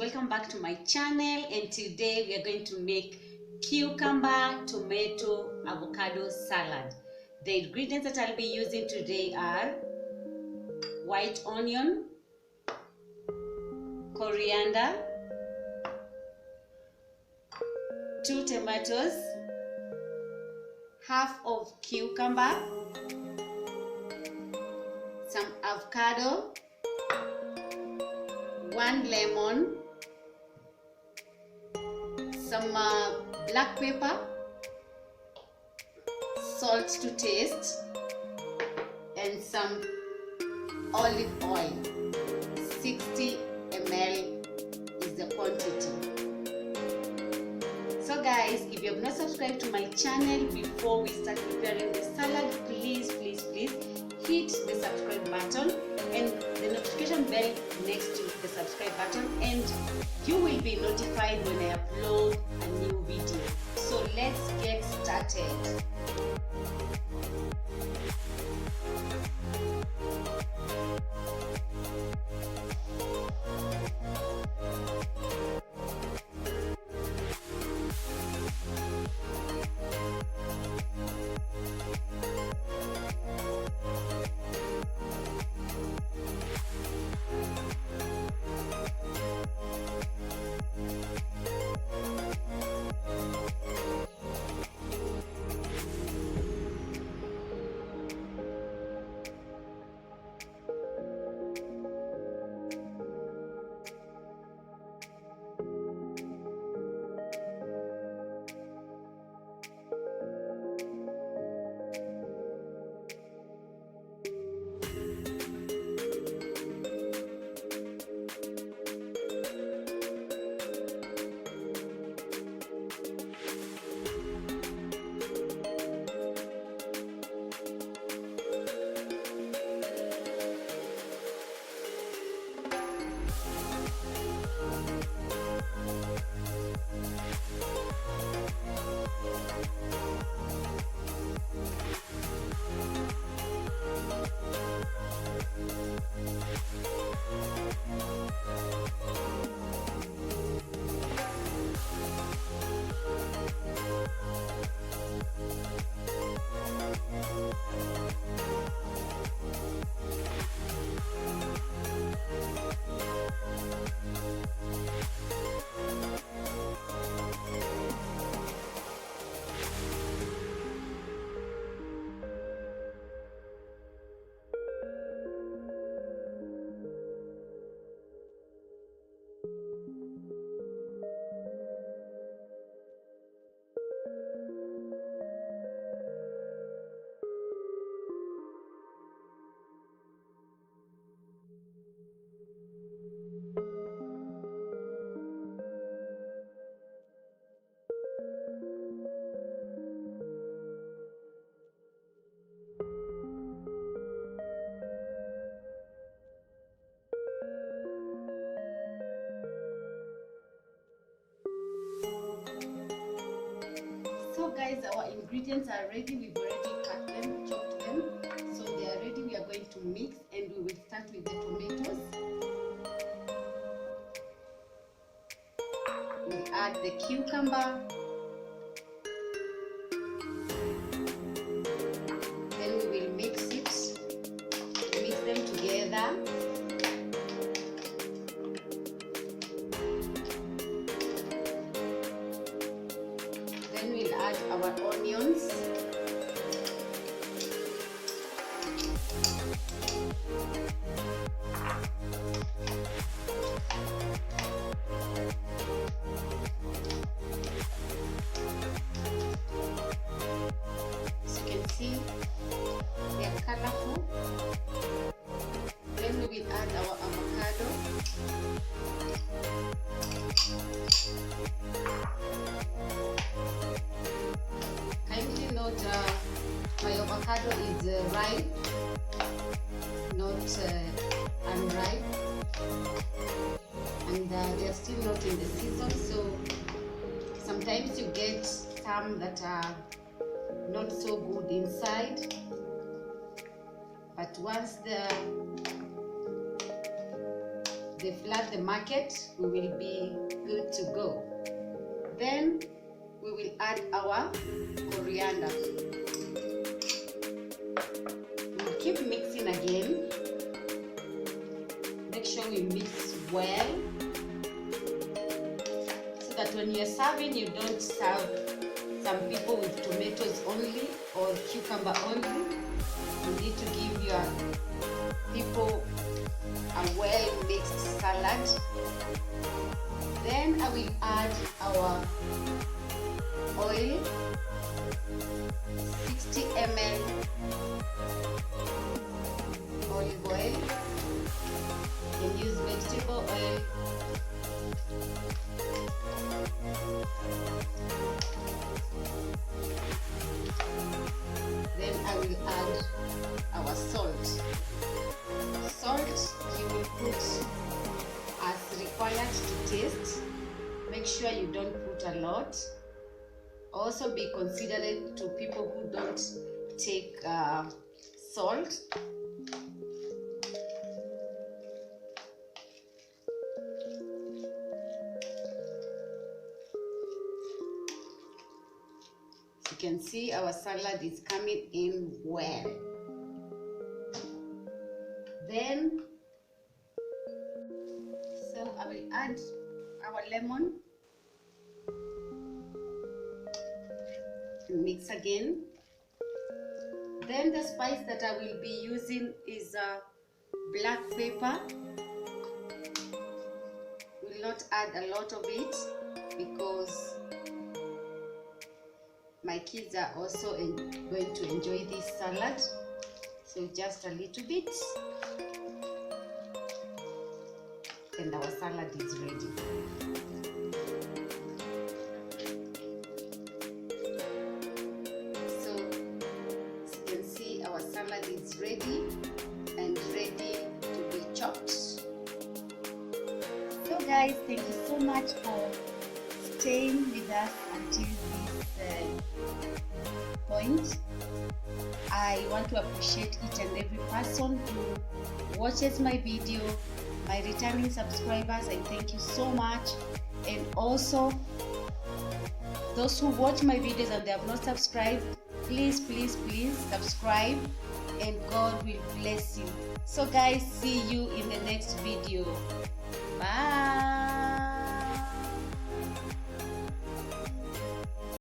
welcome back to my channel, and today we are going to make cucumber, tomato, avocado salad. The ingredients that I'll be using today are white onion, coriander, 2 tomatoes, half of cucumber, some avocado, 1 lemon, some black pepper, salt to taste, and some olive oil. 60 ml is the quantity. So guys, if you have not subscribed to my channel before we start preparing the salad, please hit the subscribe button and the notification bell next to the subscribe button, and you will be notified when I upload a new video. So let's get started. So guys, our ingredients are ready. We've already cut them, chopped them, so they are ready. We are going to mix, and we will start with the tomatoes. We add the cucumber, then we will mix them together. Then we'll add our onions. As you can see, they are colorful. Then we will add our avocado. Kindly note, my avocado is ripe, not unripe, and they are still not in the season, so sometimes you get some that are not so good inside, but once the they flood the market, we will be good to go. Then we will add our coriander. We'll keep mixing again. Make sure we mix well, so that when you're serving, you don't serve some people with tomatoes only or cucumber only. You need to give your people a well mixed salad. Then I will add our oil, 60 ml olive oil. You can use vegetable oil. Then I will add our salt. Salt you will put as required to taste. Make sure you don't put a lot. Also be considerate to people who don't take salt. You can see our salad is coming in well. Then, so I will add our lemon. Mix again. Then the spice that I will be using is black pepper. Will not add a lot of it because my kids are also going to enjoy this salad, so just a little bit, and our salad is ready. So as you can see, our salad is ready and ready to be chopped. So guys, thank you so much for staying with us until this point. I want to appreciate each and every person who watches my video. My returning subscribers, I thank you so much. And also those who watch my videos and they have not subscribed, please subscribe, and God will bless you. So guys, see you in the next video. Bye.